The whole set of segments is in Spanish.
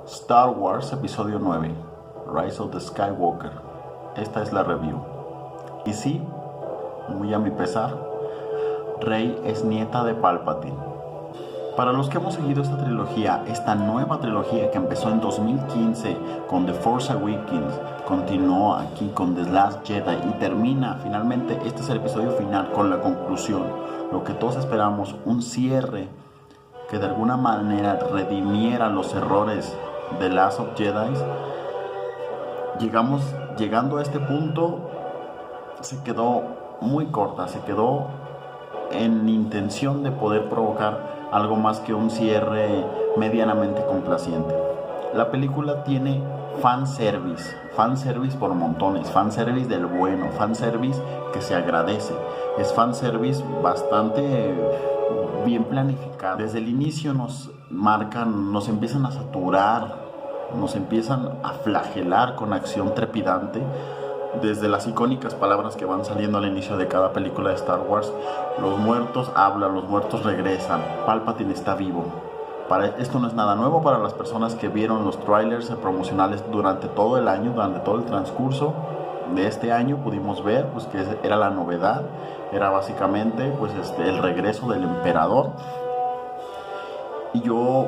Star Wars Episodio 9, Rise of the Skywalker. Esta es la review. Y sí, muy a mi pesar, Rey es nieta de Palpatine. Para los que hemos seguido esta trilogía, esta nueva trilogía que empezó en 2015 con The Force Awakens, continuó aquí con The Last Jedi y termina finalmente, este es el episodio final con la conclusión, lo que todos esperamos, un cierre que de alguna manera redimiera los errores de Last of Jedi. Llegando a este punto, se quedó muy corta, se quedó en intención de poder provocar algo más que un cierre medianamente complaciente. La película tiene fanservice por montones, fanservice del bueno, fanservice que se agradece, es fanservice bastante bien planificado. Desde el inicio nos empiezan a saturar, nos empiezan a flagelar con acción trepidante, desde las icónicas palabras que van saliendo al inicio de cada película de Star Wars. Los muertos hablan, los muertos regresan, Palpatine está vivo. Esto no es nada nuevo para las personas que vieron los trailers promocionales durante todo el año, durante todo el transcurso de este año. Pudimos ver pues, que era la novedad, era básicamente pues, el regreso del emperador. Y yo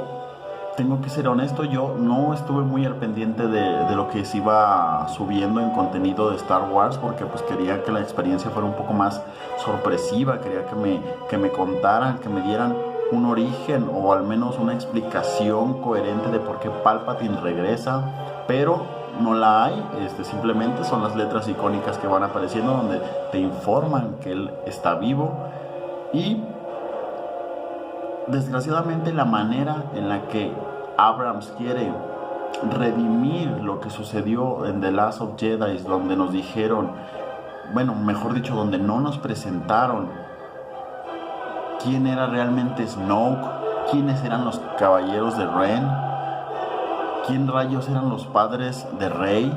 tengo que ser honesto, yo no estuve muy al pendiente de lo que se iba subiendo en contenido de Star Wars, porque pues quería que la experiencia fuera un poco más sorpresiva, quería que me contaran, que me dieran un origen o al menos una explicación coherente de por qué Palpatine regresa, pero no la hay. Simplemente son las letras icónicas que van apareciendo donde te informan que él está vivo. Y desgraciadamente la manera en la que Abrams quiere redimir lo que sucedió en The Last of Jedi, donde nos dijeron, bueno, mejor dicho, donde no nos presentaron quién era realmente Snoke, quiénes eran los caballeros de Ren, quién rayos eran los padres de Rey,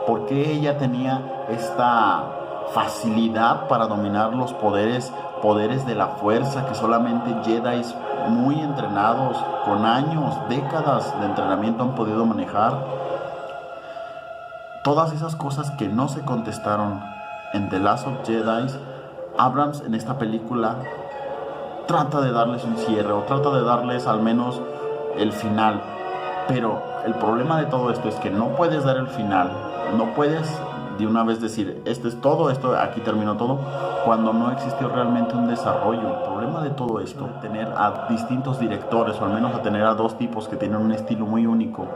por qué ella tenía esta facilidad para dominar los poderes de la fuerza que solamente Jedi muy entrenados, con años, décadas de entrenamiento han podido manejar. Todas esas cosas que no se contestaron en The Last of Jedi, Abrams en esta película trata de darles un cierre o trata de darles al menos el final. Pero el problema de todo esto es que no puedes dar el final, no puedes de una vez decir, esto es todo, aquí terminó todo, cuando no existió realmente un desarrollo. El problema de todo esto, tener a distintos directores, o al menos a tener a dos tipos que tienen un estilo muy único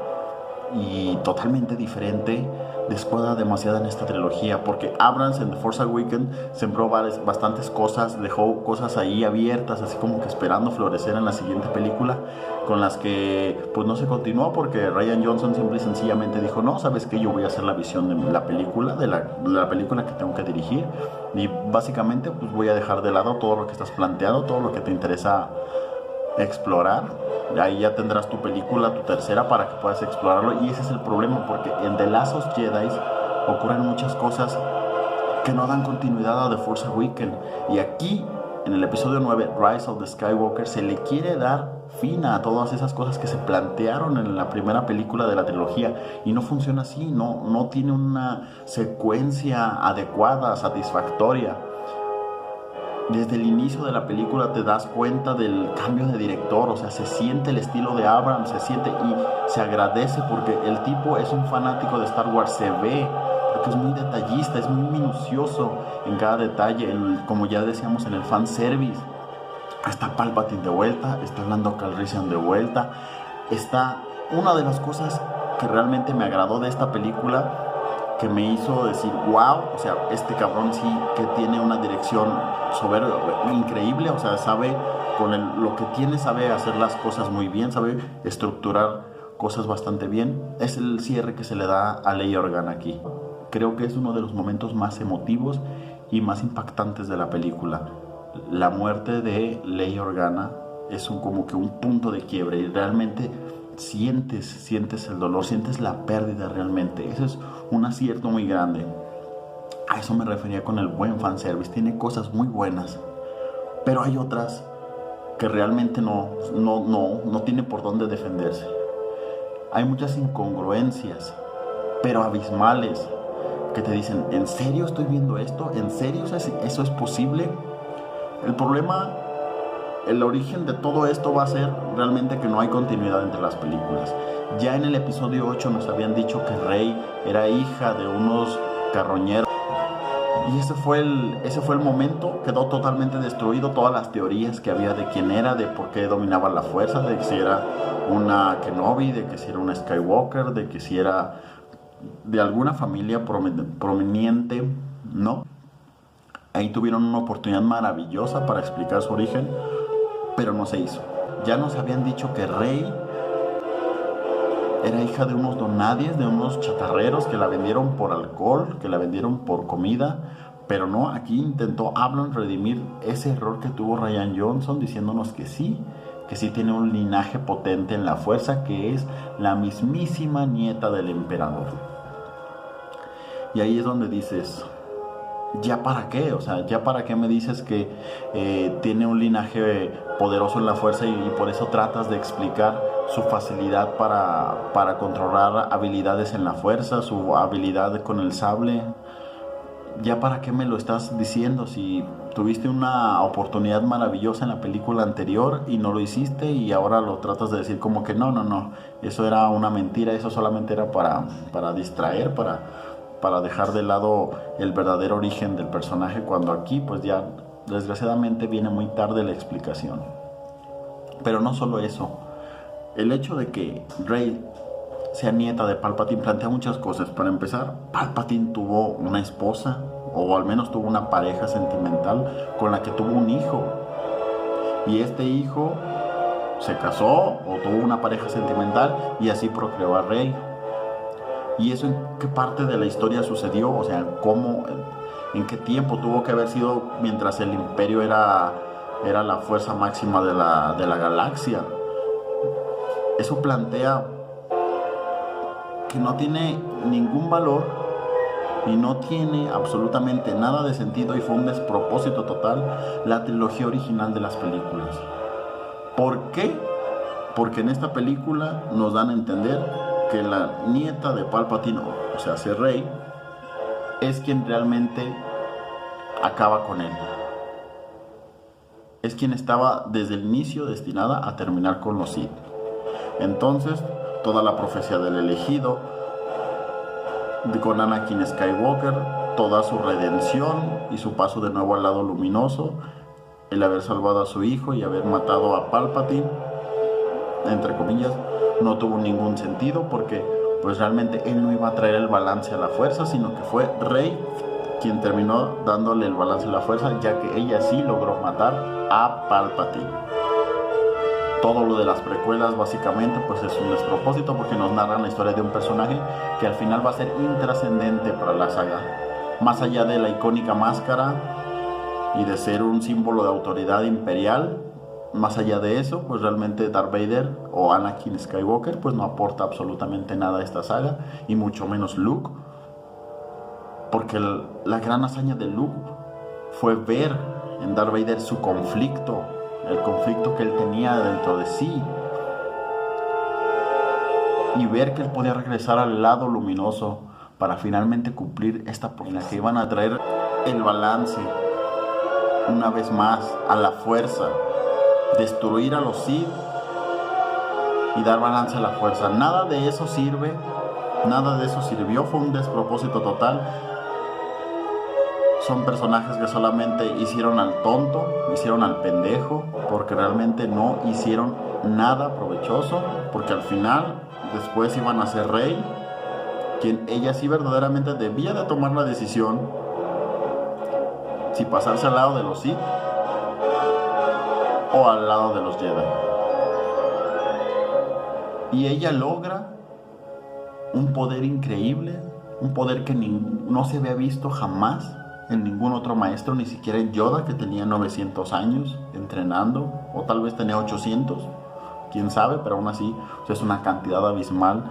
y totalmente diferente, descuadra demasiado en esta trilogía, porque Abrams en The Force Awakens sembró bastantes cosas, dejó cosas ahí abiertas, así como que esperando florecer en la siguiente película, con las que pues no se continuó, porque Rian Johnson simple y sencillamente dijo, no, sabes que yo voy a hacer la visión de la película, de la película que tengo que dirigir, y básicamente pues voy a dejar de lado todo lo que estás planteando, todo lo que te interesa explorar. Ahí ya tendrás tu película, tu tercera, para que puedas explorarlo. Y ese es el problema, porque en The Last of Jedi ocurren muchas cosas que no dan continuidad a The Force Awakens. Y aquí, en el episodio 9, Rise of the Skywalker, se le quiere dar fin a todas esas cosas que se plantearon en la primera película de la trilogía. Y no funciona así, no tiene una secuencia adecuada, satisfactoria. Desde el inicio de la película te das cuenta del cambio de director, o sea, se siente el estilo de Abrams, se siente y se agradece porque el tipo es un fanático de Star Wars, se ve, porque es muy detallista, es muy minucioso en cada detalle, como ya decíamos en el fanservice. Está Palpatine de vuelta, está Lando Calrissian de vuelta, está una de las cosas que realmente me agradó de esta película, que me hizo decir, wow, o sea, este cabrón sí que tiene una dirección increíble, o sea, sabe, lo que tiene, sabe hacer las cosas muy bien, sabe estructurar cosas bastante bien. Es el cierre que se le da a Leia Organa aquí. Creo que es uno de los momentos más emotivos y más impactantes de la película. La muerte de Leia Organa es como que un punto de quiebre y realmente sientes el dolor, sientes la pérdida realmente. Eso es un acierto muy grande. A eso me refería con el buen fanservice. Tiene cosas muy buenas, pero hay otras que realmente no tiene por dónde defenderse. hay muchas incongruencias, pero abismales, que te dicen, ¿en serio estoy viendo esto? ¿En serio eso es posible? El problema, el origen de todo esto va a ser realmente que no hay continuidad entre las películas. Ya en el episodio 8 nos habían dicho que Rey era hija de unos carroñeros. Y ese fue el momento, quedó totalmente destruido todas las teorías que había de quién era, de por qué dominaba la fuerza, de que si era una Kenobi, de que si era una Skywalker, de que si era de alguna familia proveniente, ¿no? Ahí tuvieron una oportunidad maravillosa para explicar su origen, pero no se hizo. Ya nos habían dicho que Rey era hija de unos donadies, de unos chatarreros que la vendieron por alcohol, que la vendieron por comida, pero no, aquí intentó Abrams redimir ese error que tuvo Rian Johnson, diciéndonos que sí tiene un linaje potente en la fuerza, que es la mismísima nieta del emperador. Y ahí es donde dices, ¿ya para qué? O sea, ¿ya para qué me dices que tiene un linaje poderoso en la fuerza y por eso tratas de explicar su facilidad para controlar habilidades en la fuerza, su habilidad con el sable? ¿Ya para qué me lo estás diciendo si tuviste una oportunidad maravillosa en la película anterior y no lo hiciste y ahora lo tratas de decir como que no, eso era una mentira, eso solamente era para distraer, para dejar de lado el verdadero origen del personaje, cuando aquí pues ya desgraciadamente viene muy tarde la explicación? Pero no solo eso, el hecho de que Rey sea nieta de Palpatine plantea muchas cosas. Para empezar, Palpatine tuvo una esposa, o al menos tuvo una pareja sentimental con la que tuvo un hijo, y este hijo se casó o tuvo una pareja sentimental y así procreó a Rey. ¿Y eso en qué parte de la historia sucedió? O sea, ¿cómo, en qué tiempo tuvo que haber sido mientras el Imperio era la fuerza máxima de la galaxia? Eso plantea que no tiene ningún valor y no tiene absolutamente nada de sentido, y fue un despropósito total la trilogía original de las películas. ¿Por qué? Porque en esta película nos dan a entender que la nieta de Palpatine, o sea, Rey, es quien realmente acaba con él. Es quien estaba desde el inicio destinada a terminar con los Sith. Entonces, toda la profecía del elegido, con Anakin Skywalker, toda su redención y su paso de nuevo al lado luminoso, el haber salvado a su hijo y haber matado a Palpatine, entre comillas, no tuvo ningún sentido, porque pues realmente él no iba a traer el balance a la fuerza, sino que fue Rey quien terminó dándole el balance a la fuerza, ya que ella sí logró matar a Palpatine. Todo lo de las precuelas básicamente pues es un despropósito, porque nos narran la historia de un personaje que al final va a ser intrascendente para la saga. Más allá de la icónica máscara y de ser un símbolo de autoridad imperial, más allá de eso, pues realmente Darth Vader o Anakin Skywalker pues no aporta absolutamente nada a esta saga, y mucho menos Luke, porque la gran hazaña de Luke fue ver en Darth Vader su conflicto, el conflicto que él tenía dentro de sí, y ver que él podía regresar al lado luminoso para finalmente cumplir esta promesa, en la que iban a traer el balance una vez más a la fuerza, destruir a los Sith y dar balance a la fuerza. Nada de eso sirve, nada de eso sirvió, fue un despropósito total. Son personajes que solamente hicieron al tonto, hicieron al pendejo, porque realmente no hicieron nada provechoso, porque al final después iban a ser Rey, quien ella sí verdaderamente debía de tomar la decisión si pasarse al lado de los Sith o al lado de los Jedi. Y ella logra un poder increíble, un poder que no se había visto jamás en ningún otro maestro, ni siquiera en Yoda, que tenía 900 años entrenando, o tal vez tenía 800, quién sabe, pero aún así, o sea, es una cantidad abismal.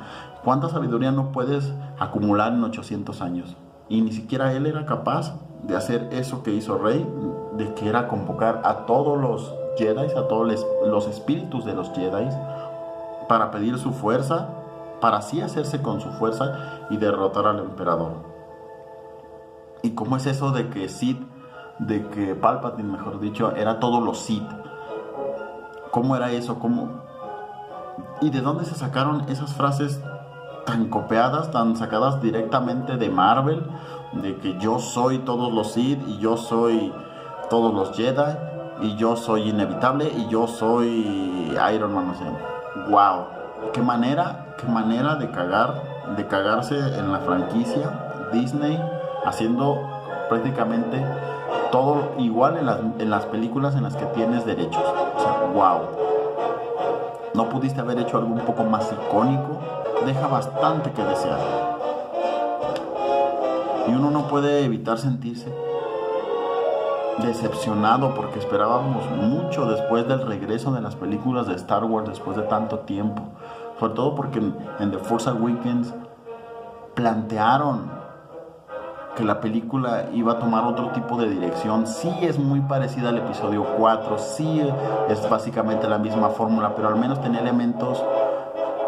¿Cuánta sabiduría no puedes acumular en 800 años? Y ni siquiera él era capaz de hacer eso que hizo Rey, de que era convocar a todos los Jedi, a todos los espíritus de los Jedi, para pedir su fuerza, para así hacerse con su fuerza y derrotar al emperador. ¿Y cómo es eso de que Palpatine, mejor dicho, era todos los Sith? ¿Cómo era eso? ¿Y de dónde se sacaron esas frases tan copiadas, tan sacadas directamente de Marvel? De que yo soy todos los Sith y yo soy todos los Jedi y yo soy inevitable y yo soy Iron Man. O sea, wow, qué manera de cagarse en la franquicia Disney, haciendo prácticamente todo igual en las películas en las que tienes derechos. O sea, wow. ¿No pudiste haber hecho algo un poco más icónico? Deja bastante que desear. Y uno no puede evitar sentirse decepcionado porque esperábamos mucho después del regreso de las películas de Star Wars después de tanto tiempo. Sobre todo porque en The Force Awakens plantearon que la película iba a tomar otro tipo de dirección. Sí es muy parecida al episodio 4, sí es básicamente la misma fórmula, pero al menos tenía elementos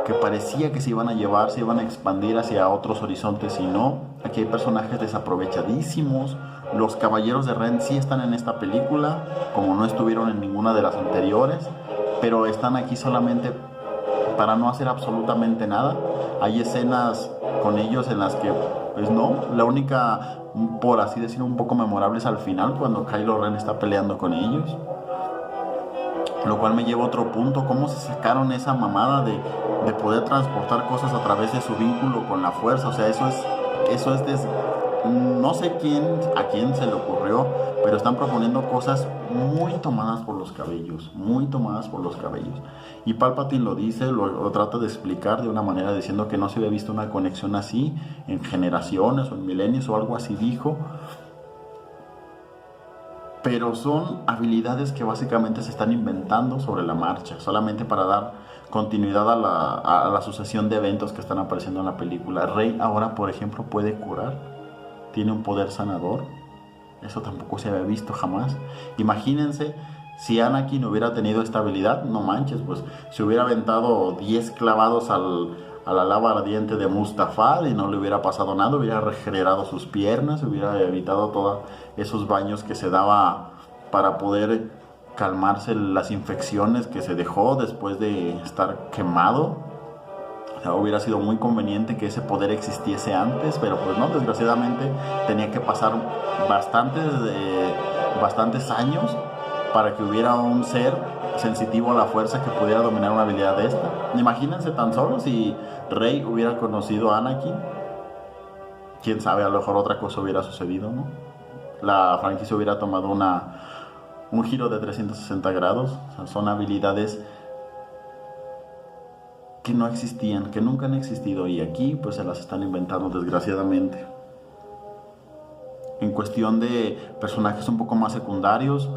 que parecía que se iban a llevar, se iban a expandir hacia otros horizontes, y no. Aquí hay personajes desaprovechadísimos. Los Caballeros de Ren sí están en esta película, como no estuvieron en ninguna de las anteriores, pero están aquí solamente para no hacer absolutamente nada. Hay escenas con ellos en las que, pues no, la única, por así decirlo, un poco memorable es al final, cuando Kylo Ren está peleando con ellos. Lo cual me lleva a otro punto: cómo se sacaron esa mamada de poder transportar cosas a través de su vínculo con la fuerza. O sea, eso es no sé a quién se le ocurrió, pero están proponiendo cosas muy tomadas por los cabellos, y Palpatine lo dice, lo trata de explicar de una manera diciendo que no se había visto una conexión así en generaciones o en milenios o algo así dijo. Pero son habilidades que básicamente se están inventando sobre la marcha, solamente para dar continuidad a la sucesión de eventos que están apareciendo en la película. Rey ahora, por ejemplo, puede curar, tiene un poder sanador. Eso tampoco se había visto jamás. Imagínense si Anakin hubiera tenido esta habilidad, no manches, pues se hubiera aventado 10 clavados a la lava ardiente de Mustafar y no le hubiera pasado nada, hubiera regenerado sus piernas, hubiera evitado todos esos baños que se daba para poder calmarse las infecciones que se dejó después de estar quemado. O sea, hubiera sido muy conveniente que ese poder existiese antes, pero pues no, desgraciadamente tenía que pasar bastantes años para que hubiera un ser sensitivo a la fuerza que pudiera dominar una habilidad de esta. Imagínense tan solo si Rey hubiera conocido a Anakin, quién sabe, a lo mejor otra cosa hubiera sucedido, ¿no? La franquicia hubiera tomado un giro de 360 grados. O sea, son habilidades que no existían, que nunca han existido, y aquí pues se las están inventando, desgraciadamente. En cuestión de personajes un poco más secundarios,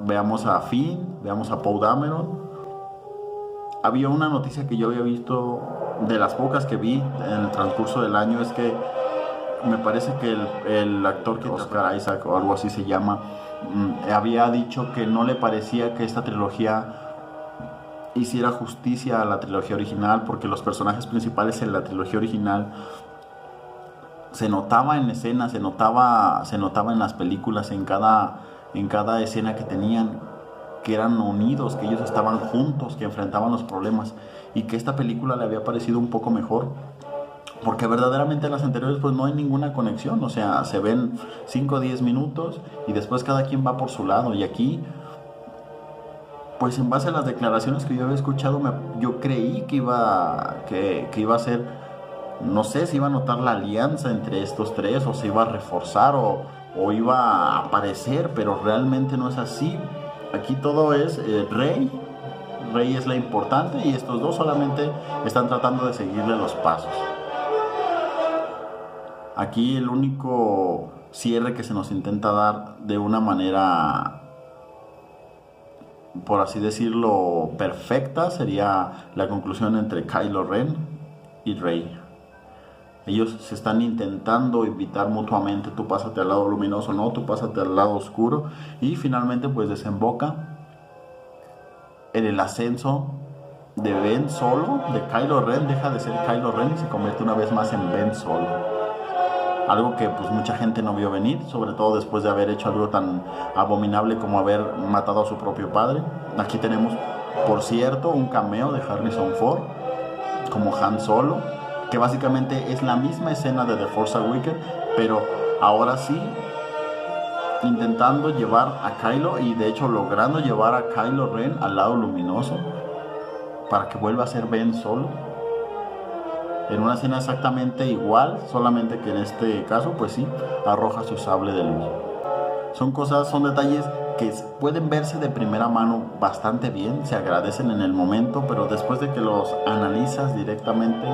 veamos a Finn, veamos a Poe Dameron. Había una noticia que yo había visto, de las pocas que vi en el transcurso del año, es que me parece que el actor que Oscar Isaac o algo así se llama, había dicho que no le parecía que esta trilogía hiciera justicia a la trilogía original, porque los personajes principales en la trilogía original se notaba en escena, se notaba en las películas, en cada escena que tenían, que eran unidos, que ellos estaban juntos, que enfrentaban los problemas, y que esta película le había parecido un poco mejor, porque verdaderamente en las anteriores pues no hay ninguna conexión. O sea, se ven 5 o 10 minutos y después cada quien va por su lado, y aquí pues en base a las declaraciones que yo había escuchado, yo creí que iba a ser, no sé si iba a notar la alianza entre estos tres, o se iba a reforzar, o iba a aparecer, pero realmente no es así. Aquí todo es Rey es la importante, y estos dos solamente están tratando de seguirle los pasos. Aquí el único cierre que se nos intenta dar de una manera, por así decirlo, perfecta, sería la conclusión entre Kylo Ren y Rey. Ellos se están intentando evitar mutuamente: tú pásate al lado luminoso, no, tú pásate al lado oscuro, y finalmente pues desemboca en el ascenso de Ben Solo, de Kylo Ren, deja de ser Kylo Ren y se convierte una vez más en Ben Solo. Algo que pues mucha gente no vio venir, sobre todo después de haber hecho algo tan abominable como haber matado a su propio padre. Aquí tenemos, por cierto, un cameo de Harrison Ford como Han Solo, que básicamente es la misma escena de The Force Awakens, pero ahora sí intentando llevar a Kylo, y de hecho logrando llevar a Kylo Ren al lado luminoso para que vuelva a ser Ben Solo en una escena exactamente igual, solamente que en este caso pues sí arroja su sable de luz. Son detalles que pueden verse de primera mano bastante bien, se agradecen en el momento, pero después de que los analizas directamente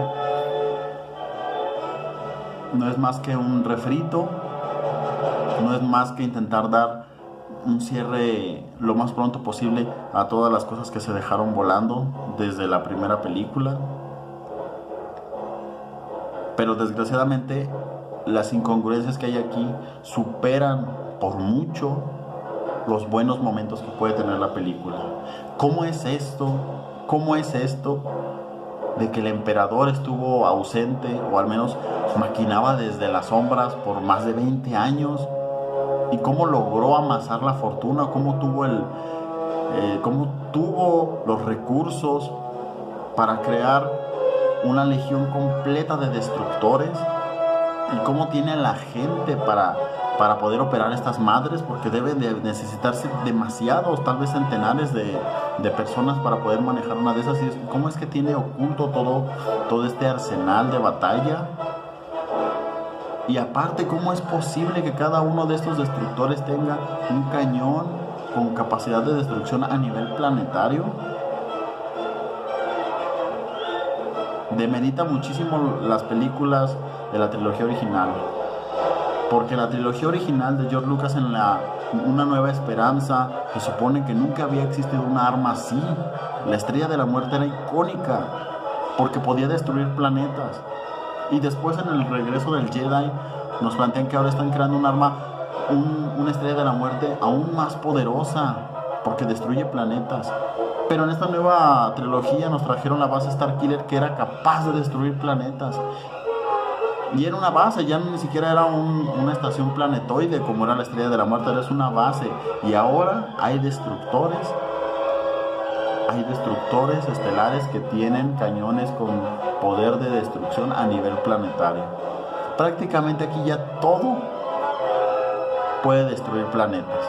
no es más que un refrito, no es más que intentar dar un cierre lo más pronto posible a todas las cosas que se dejaron volando desde la primera película. Pero desgraciadamente las incongruencias que hay aquí superan por mucho los buenos momentos que puede tener la película. ¿Cómo es esto? ¿Cómo es esto de que el emperador estuvo ausente, o al menos maquinaba desde las sombras por más de 20 años? ¿Y cómo logró amasar la fortuna? ¿Cómo tuvo los recursos para crear una legión completa de destructores? ¿Y cómo tiene la gente para poder operar estas madres? Porque deben de necesitarse demasiados, tal vez centenares de personas para poder manejar una de esas. ¿Y cómo es que tiene oculto todo este arsenal de batalla? Y aparte, ¿cómo es posible que cada uno de estos destructores tenga un cañón con capacidad de destrucción a nivel planetario? Demerita muchísimo las películas de la trilogía original, porque la trilogía original de George Lucas en Una Nueva Esperanza se supone que nunca había existido una arma así. La Estrella de la Muerte era icónica porque podía destruir planetas. Y después en el regreso del Jedi nos plantean que ahora están creando un arma, una Estrella de la Muerte aún más poderosa, porque destruye planetas. Pero en esta nueva trilogía nos trajeron la base Starkiller, que era capaz de destruir planetas. Y era una base, ya ni siquiera era una estación planetoide como era la Estrella de la Muerte, era una base. Y ahora hay destructores estelares que tienen cañones con poder de destrucción a nivel planetario. Prácticamente aquí ya todo puede destruir planetas.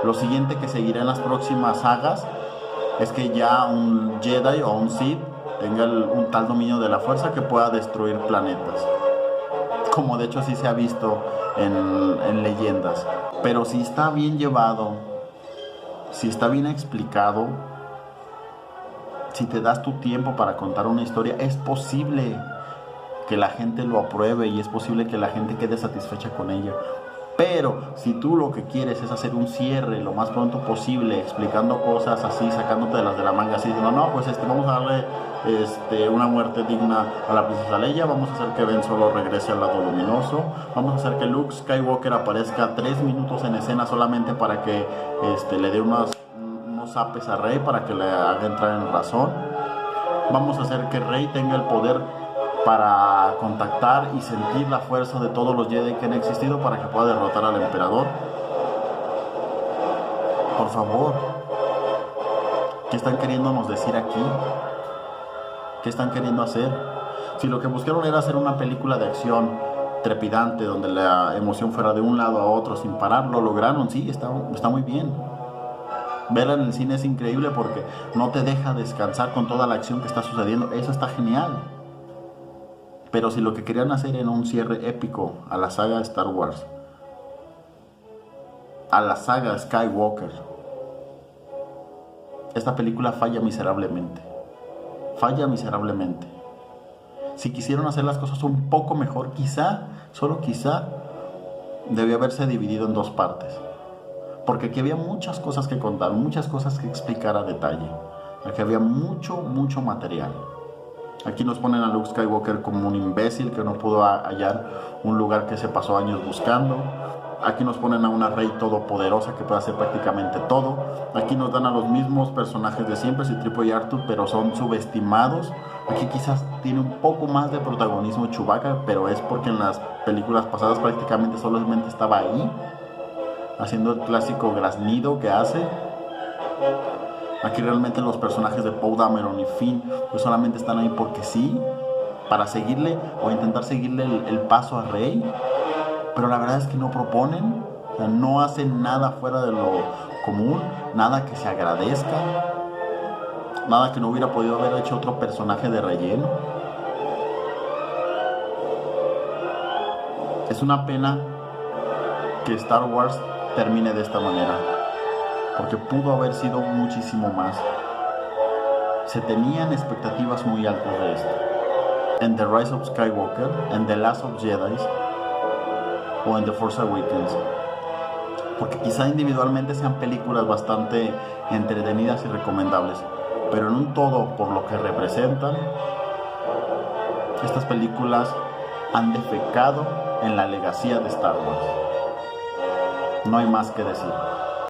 Lo siguiente que seguirá en las próximas sagas es que ya un Jedi o un Sith tenga un tal dominio de la fuerza que pueda destruir planetas, como de hecho sí se ha visto en leyendas. Pero si está bien llevado, si está bien explicado, si te das tu tiempo para contar una historia, es posible que la gente lo apruebe y es posible que la gente quede satisfecha con ella. Pero si tú lo que quieres es hacer un cierre lo más pronto posible, explicando cosas así, sacándote las de la manga, así diciendo, no, pues vamos a darle una muerte digna a la princesa Leia, vamos a hacer que Ben Solo regrese al lado luminoso, vamos a hacer que Luke Skywalker aparezca 3 minutos en escena solamente para que le dé unos zapes a Rey para que le haga entrar en razón, vamos a hacer que Rey tenga el poder para contactar y sentir la fuerza de todos los Jedi que han existido para que pueda derrotar al emperador. Por favor, ¿qué están queriéndonos decir aquí? ¿Qué están queriendo hacer? Si lo que buscaron era hacer una película de acción trepidante donde la emoción fuera de un lado a otro sin parar, lo lograron, sí, está muy bien. Verla en el cine es increíble porque no te deja descansar con toda la acción que está sucediendo, eso está genial. Pero si lo que querían hacer era un cierre épico a la saga Star Wars, a la saga Skywalker, esta película falla miserablemente. Falla miserablemente. Si quisieron hacer las cosas un poco mejor, quizá, solo quizá, debió haberse dividido en 2 partes. Porque aquí había muchas cosas que contar, muchas cosas que explicar a detalle. Aquí había mucho material. Aquí nos ponen a Luke Skywalker como un imbécil que no pudo hallar un lugar que se pasó años buscando. Aquí nos ponen a una Rey todopoderosa que puede hacer prácticamente todo. Aquí nos dan a los mismos personajes de siempre, C-3PO y R2, pero son subestimados. Aquí quizás tiene un poco más de protagonismo Chewbacca, pero es porque en las películas pasadas prácticamente solamente estaba ahí, haciendo el clásico graznido que hace. Aquí realmente los personajes de Poe Dameron y Finn pues solamente están ahí porque sí, para seguirle o intentar seguirle el paso a Rey, pero la verdad es que no proponen, o sea, no hacen nada fuera de lo común, nada que se agradezca, nada que no hubiera podido haber hecho otro personaje de relleno. Es una pena que Star Wars termine de esta manera, porque pudo haber sido muchísimo más. Se tenían expectativas muy altas de esto. En The Rise of Skywalker, en The Last of Jedi o en The Force Awakens, porque quizá individualmente sean películas bastante entretenidas y recomendables, pero en un todo, por lo que representan, estas películas han defecado en la legacía de Star Wars. No hay más que decir.